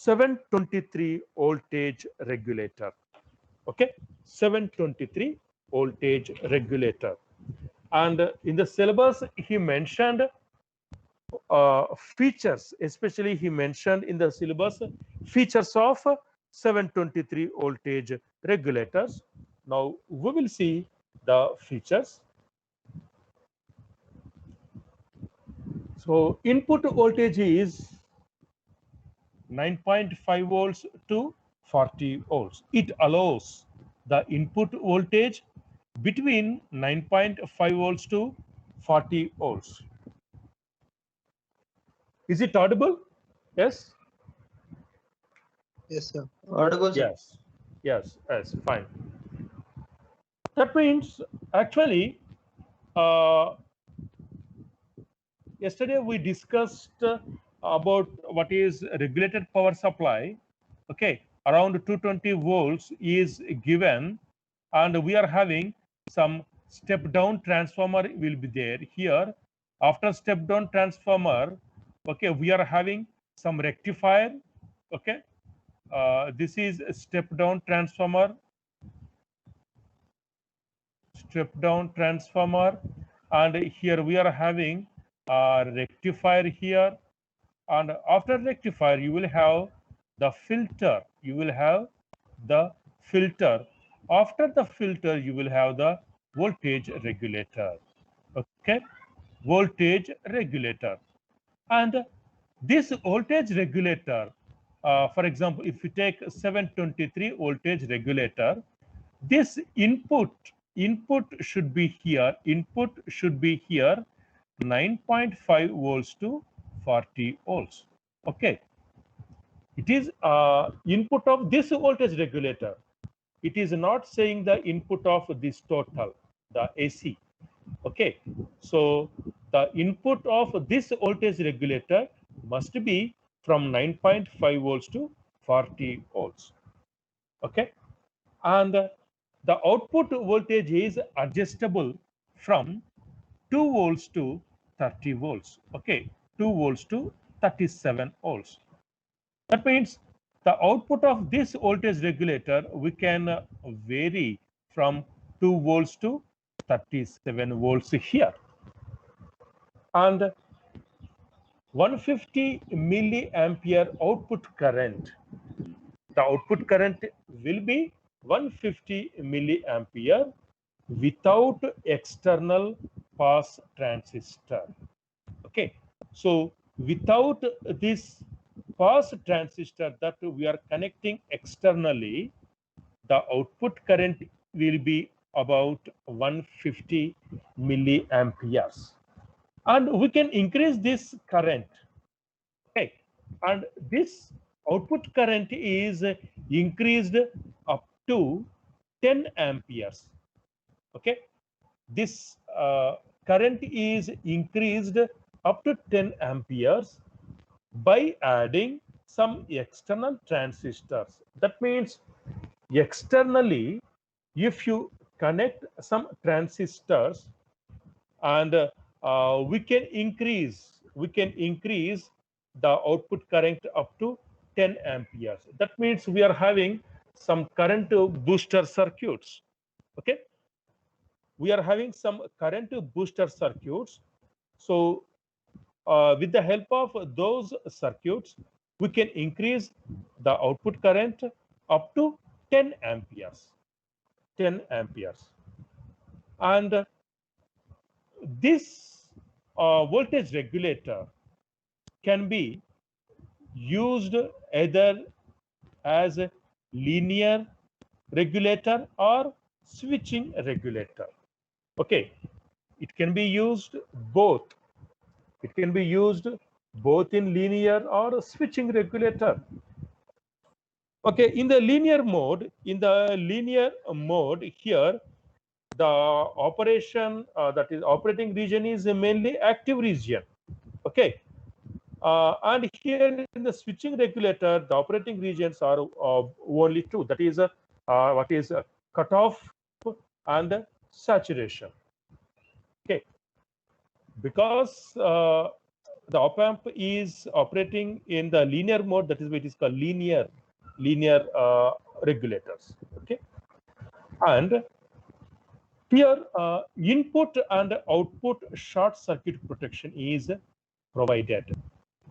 723 voltage regulator. Okay, 723 voltage regulator. And in the syllabus, he mentioned features, especially he mentioned in the syllabus features of 723 voltage regulators. Now we will see the features. So input voltage is 9.5 volts to 40 volts. It allows the input voltage between 9.5 volts to 40 volts. Is it audible? Yes? Yes, sir. Audible, sir. Yes. Yes, fine. That means actually, uh, yesterday we discussed about what is regulated power supply. Okay, around 220 volts is given, and we are having some step down transformer will be there here. After step down transformer, okay, we are having some rectifier. Okay, this is a step down transformer, and here we are having a rectifier here. And after rectifier, you will have the filter. After the filter, you will have the voltage regulator. Okay, voltage regulator. And this voltage regulator, for example, if you take 723 voltage regulator, this input should be here. Input should be here 9.5 volts to 40 volts. Okay, it is input of this voltage regulator. It is not saying the input of this total, the AC. Okay, so the input of this voltage regulator must be from 9.5 volts to 40 volts. Okay, and the output voltage is adjustable from 2 volts to 30 volts. Okay, 2 volts to 37 volts. That means the output of this voltage regulator we can vary from 2 volts to 37 volts here. And 150 milliampere output current. The output current will be 150 milliampere without external pass transistor. Okay, so without this pass transistor that we are connecting externally, the output current will be about 150 milliamperes. And we can increase this current. Okay, and this output current is increased up to 10 amperes. Okay, this current is increased up to 10 amperes by adding some external transistors. That means externally, if you connect some transistors, and we can increase the output current up to 10 amperes. That means we are having some current booster circuits. Okay, we are having some current booster circuits. So with the help of those circuits, we can increase the output current up to 10 amperes. 10 amperes. And this voltage regulator can be used either as a linear regulator or switching regulator. Okay, it can be used both. It can be used both in linear or switching regulator. Okay, in the linear mode, here, the operation that is operating region is mainly active region. Okay, and here in the switching regulator, the operating regions are only two. That is what is cutoff and saturation. Okay, because the op-amp is operating in the linear mode, that is why it is called linear regulators. Okay, and here input and output short circuit protection is provided.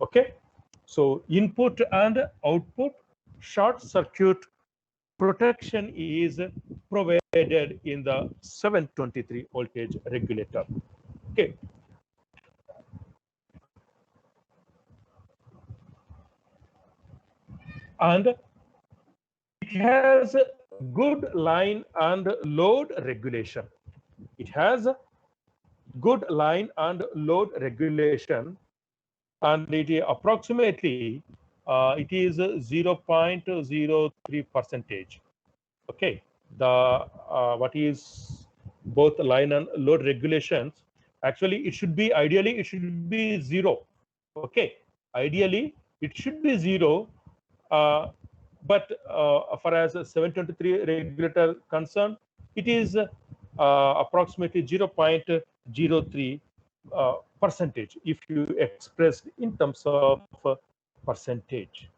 Okay, so input and output short circuit protection is provided in the 723 voltage regulator. Okay, and it has good line and load regulation. It has good line and load regulation, and it is approximately it is 0.03 percentage. Okay, the what is both line and load regulations, actually it should be, ideally it should be 0. Okay, ideally it should be 0, but far as 723 regulator concerned, it is approximately 0.03 percentage if you expressed in terms of percentage.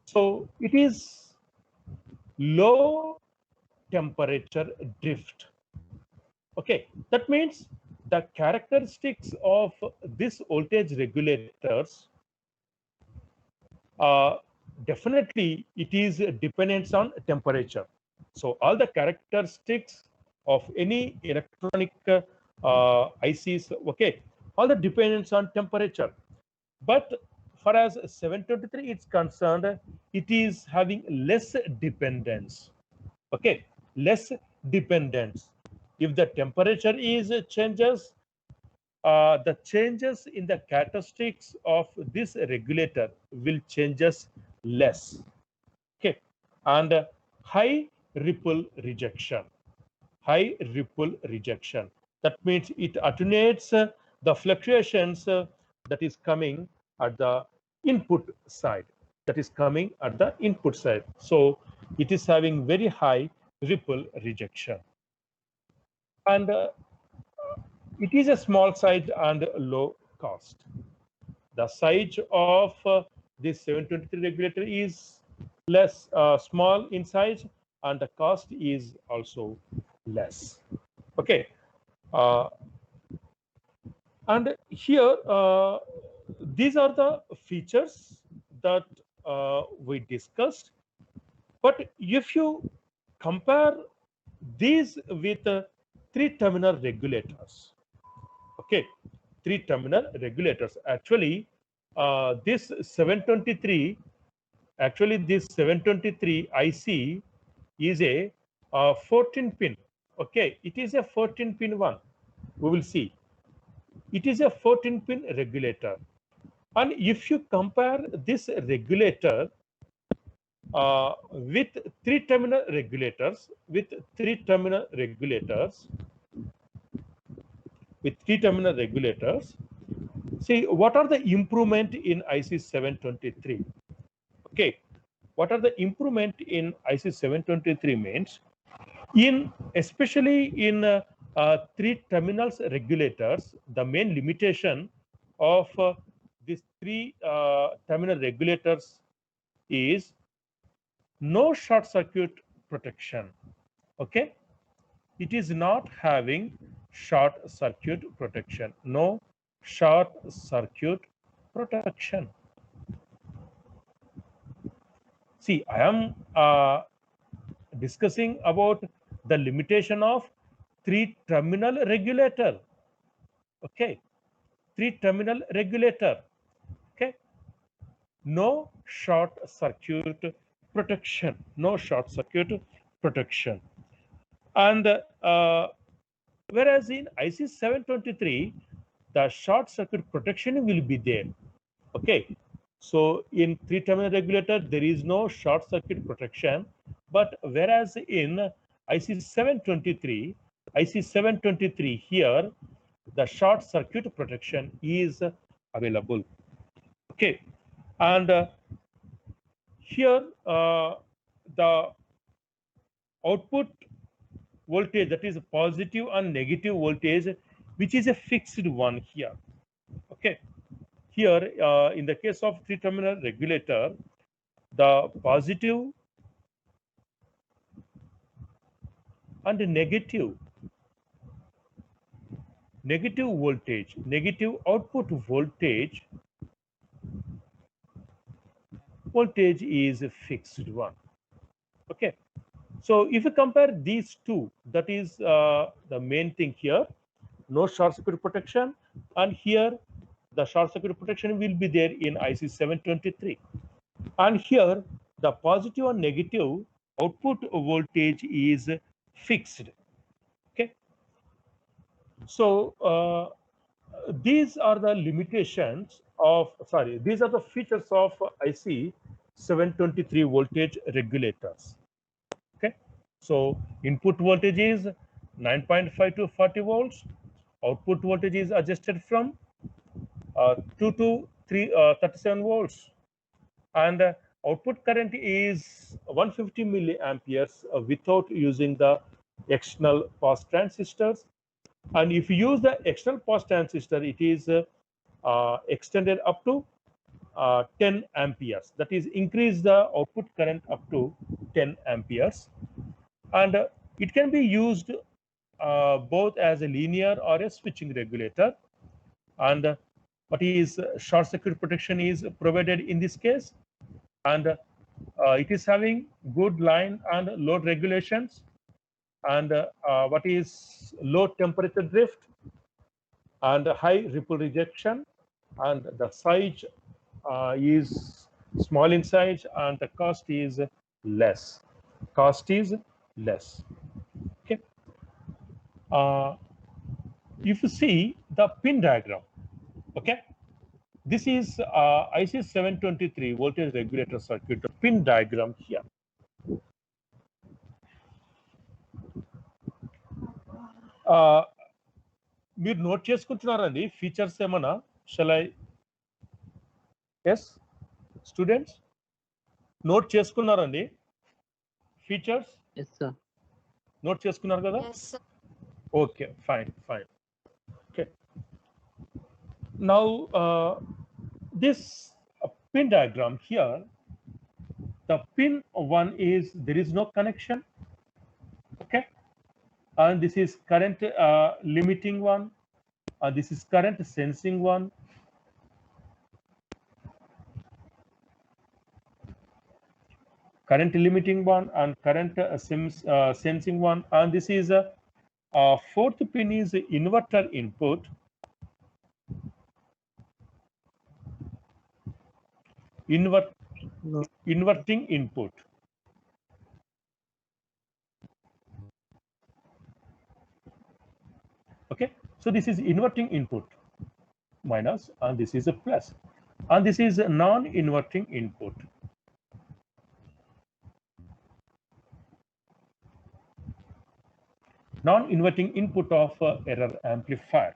So it is low temperature drift. Okay, that means the characteristics of this voltage regulators, definitely it is dependent on temperature. So all the characteristics of any electronic ICs, okay, all the dependence on temperature. But far as 723 is concerned, it is having less dependence. Okay, less dependence. If the temperature is changes, the changes in the characteristics of this regulator will changes less. Okay, and high ripple rejection. High ripple rejection. That means it attenuates the fluctuations that is coming at the input side. That is coming at the input side. So it is having very high ripple rejection. And it is a small size and low cost. The size of this 723 regulator is less small in size, and the cost is also less. Okay, and here these are the features that we discussed. But if you compare these with three terminal regulators, okay, three terminal regulators, actually this 723, actually this 723 IC is a 14 pin. Okay, it is a 14 pin one. We will see. It is a 14 pin regulator. And if you compare this regulator with three terminal regulators, see what are the improvement in IC 723. Okay, what are the improvement in IC 723 means, in especially in three terminals regulators, the main limitation of these three terminal regulators is no short circuit protection. Okay, it is not having short circuit protection. No short circuit protection. See, I am discussing about the limitation of three terminal regulator. Okay, three terminal regulator. Okay, no short circuit protection. No short circuit protection. And whereas in IC 723, the short circuit protection will be there. Okay, so in three terminal regulator there is no short circuit protection, but whereas in IC 723, here the short circuit protection is available. Okay, and here the output voltage, that is positive and negative voltage, which is a fixed one here. Okay, here in the case of three-terminal regulator, the positive and negative voltage, negative output voltage is a fixed one. Okay, so if you compare these two, that is the main thing here, no short circuit protection, and here the short circuit protection will be there in IC 723, and here the positive and negative output voltage is fixed. Okay, so these are the limitations of, sorry, these are the features of IC 723 voltage regulators. Okay, so input voltage is 9.5 to 40 volts. Output voltage is adjusted from 2 to 37 volts, and output current is 150 milliamperes without using the external pass transistors. And if you use the external pass transistor, it is extended up to 10 amperes. That is, increase the output current up to 10 amperes. And it can be used both as a linear or a switching regulator. And what is short circuit protection is provided in this case. And it is having good line and load regulations. And what is low temperature drift and high ripple rejection, and the size is small in size, and the cost is less. Okay, if you see the pin diagram, okay, this is IC 723 voltage regulator circuit, the pin diagram here. మీరు note చేసుకుంటున్నారండి features ఏమన్నా? Shall I? Yes students, note చేసుకున్నారండి features? Yes sir. Note చేసుకున్నారు కదా? Okay, fine. Okay, now this pin diagram here, the pin 1 is there is no connection. Okay, and this is current limiting one, and this is current sensing one. Current limiting one and current sensing one, and this is fourth pin is inverter input. Inverting input. Okay, so this is inverting input minus, and this is a plus, and this is a non-inverting input. Non-inverting input of error amplifier,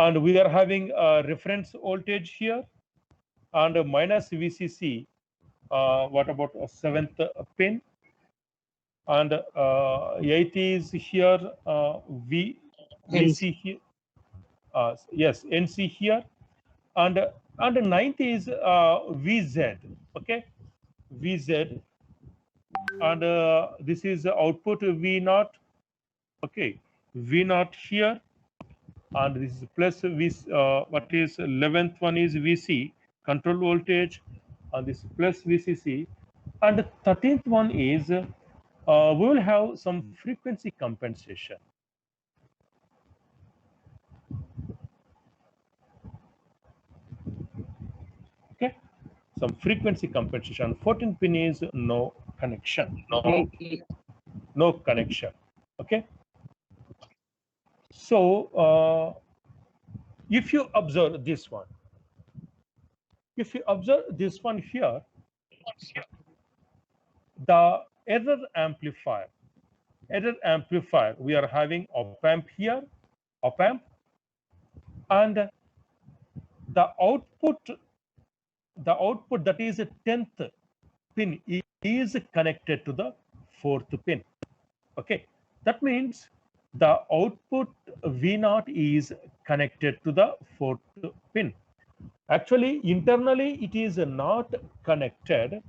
and we are having a reference voltage here, and minus VCC. What about a seventh pin? And eighth is here, VC here. Yes, NC here, and ninth is VZ. Okay, VZ, and this is output V0. Okay, V0 here, and this is plus V. What is 11th one is VC, control voltage, and this plus VCC, and the 13th one is we will have some frequency compensation. Okay, some frequency compensation. 14th pin is no connection. No connection. Okay, so if you observe this one, here, the error amplifier, we are having op amp here, and the output that is a 10th pin is connected to the 4th pin. Okay, that means the output V0 is connected to the 4th pin, Actually, internally it is not connected.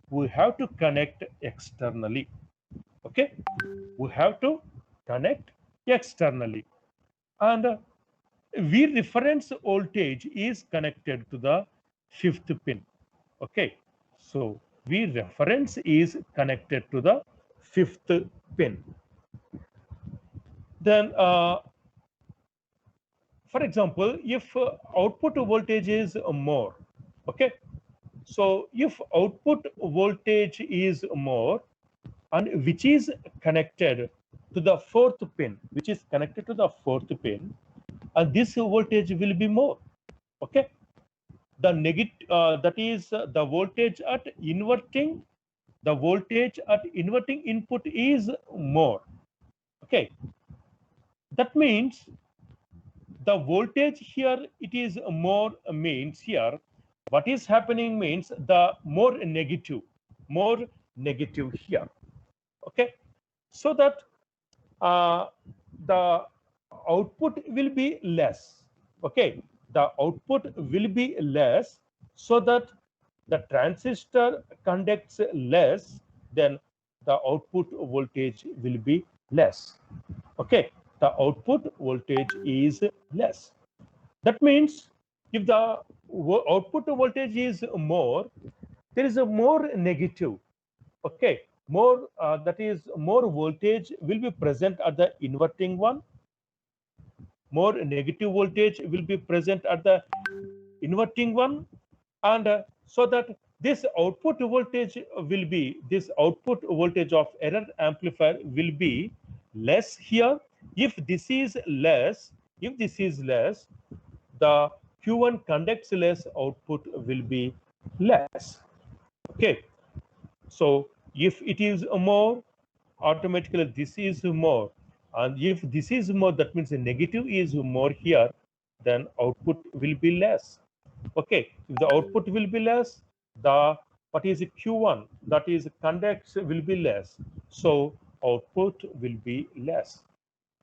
We have to connect externally. Okay, we have to connect externally, and V reference voltage is connected to the fifth pin. Okay, so V reference is connected to the fifth pin. Then, for example, if output voltage is more, okay, so if output voltage is more and which is connected to the fourth pin, which is connected to the fourth pin, and this voltage will be more. Okay, the negative that is the voltage at inverting, the voltage at inverting input is more. Okay, that means the voltage here it is more, means here what is happening means the more negative here. Okay, so that uh, the output will be less. Okay, the output will be less, so that the transistor conducts less, then the output voltage will be less. Okay, the output voltage is less. That means if the output voltage is more, there is a more negative. Okay, more that is more voltage will be present at the inverting one, more negative voltage will be present at the inverting one, and so that this output voltage will be, this output voltage of error amplifier will be less here. If this is less, the Q1 conducts less, output will be less. Okay, so if it is more, automatically this is more, and if this is more, that means the negative is more here, then output will be less. Okay, if the output will be less, the what is Q1, that is conducts will be less, so output will be less.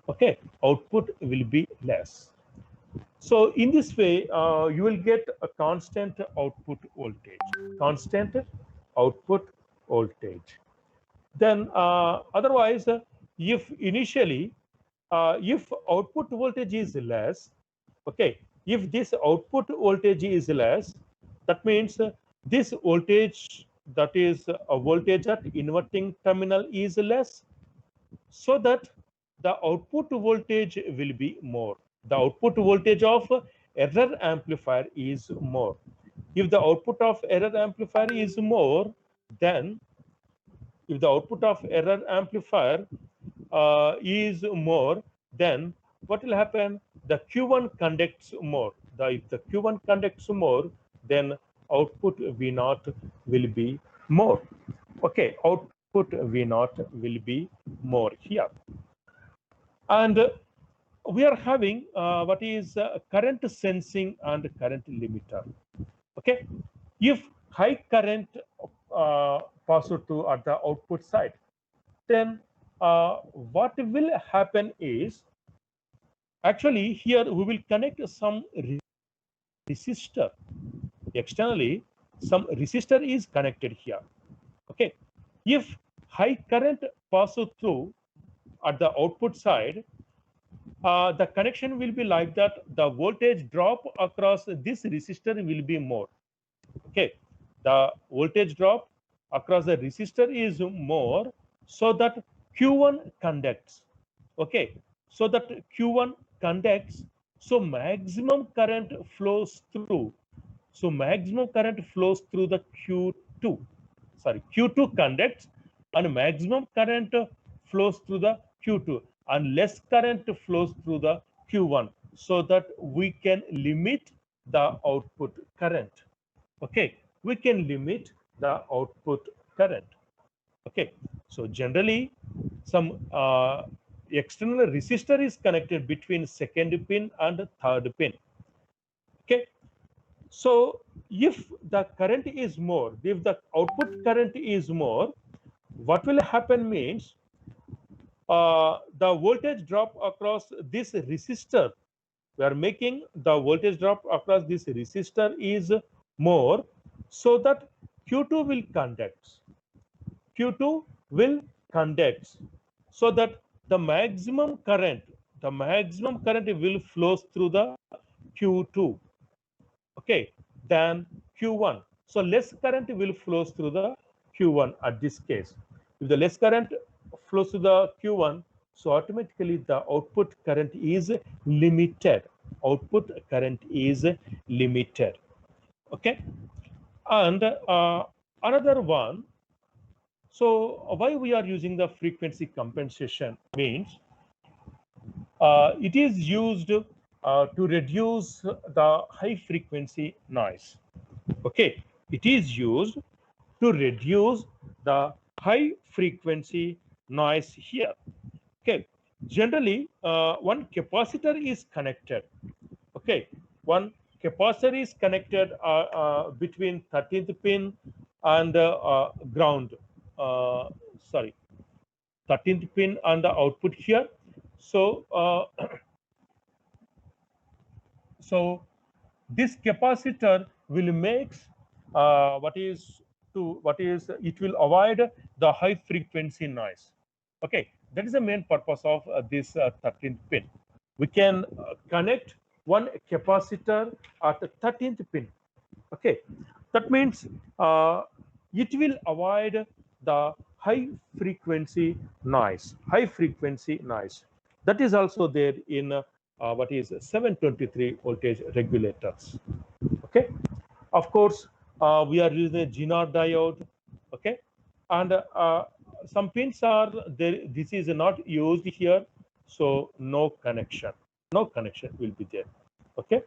Okay, output will be less. So in this way, you will get a constant output voltage, constant output voltage. Then otherwise, if initially, if output voltage is less, okay, if this output voltage is less, that means this voltage, that is a voltage at inverting terminal is less, so that the output voltage will be more. The output voltage of error amplifier is more. If the output of error amplifier is more, then if the output of error amplifier is more, then what will happen? The Q1 conducts more. If the Q1 conducts more, then output V0 will be more. Okay, output V0 will be more here. And we are having what is current sensing and current limiter. Okay, if high current passes through at the output side, then what will happen is, actually here we will connect some resistor externally. Some resistor is connected here. Okay, if high current passes through at the output side, the connection will be like that. The voltage drop across this resistor will be more. Okay, the voltage drop across the resistor is more, so that Q1 conducts. Okay, so that Q1 conducts, so maximum current flows through. So maximum current flows through the Q2. Sorry, Q2 conducts, and maximum current flows through the Q2, and less current flows through the Q1, so that we can limit the output current. Okay, we can limit the output current. Okay, so generally some external resistor is connected between second pin and third pin. Okay, so if the current is more, if the output current is more, what will happen means the voltage drop across this resistor We are making the voltage drop across this resistor is more, so that Q2 will conduct. Q2 will conduct, so that the maximum current will flow through the Q2, okay, than Q1. So less current will flow through the Q1 at this case. If the less current flows to the Q1, so automatically the output current is limited. Output current is limited. Okay. And another one, so why we are using the frequency compensation means it is used to reduce the high frequency noise. Okay, it is used to reduce the high frequency noise here. Okay, generally one capacitor is connected. Okay, one capacitor is connected between 13th pin and ground. Sorry, 13th pin and the output here. So so this capacitor will make it will avoid the high frequency noise. Okay, that is the main purpose of this 13th pin. We can connect one capacitor at the 13th pin. Okay, that means it will avoid the high frequency noise. That is also there in what is 723 voltage regulators. Okay, of course we are using a Zener diode. Okay, and some pins are there. This is not used here, so no connection will be there. Okay,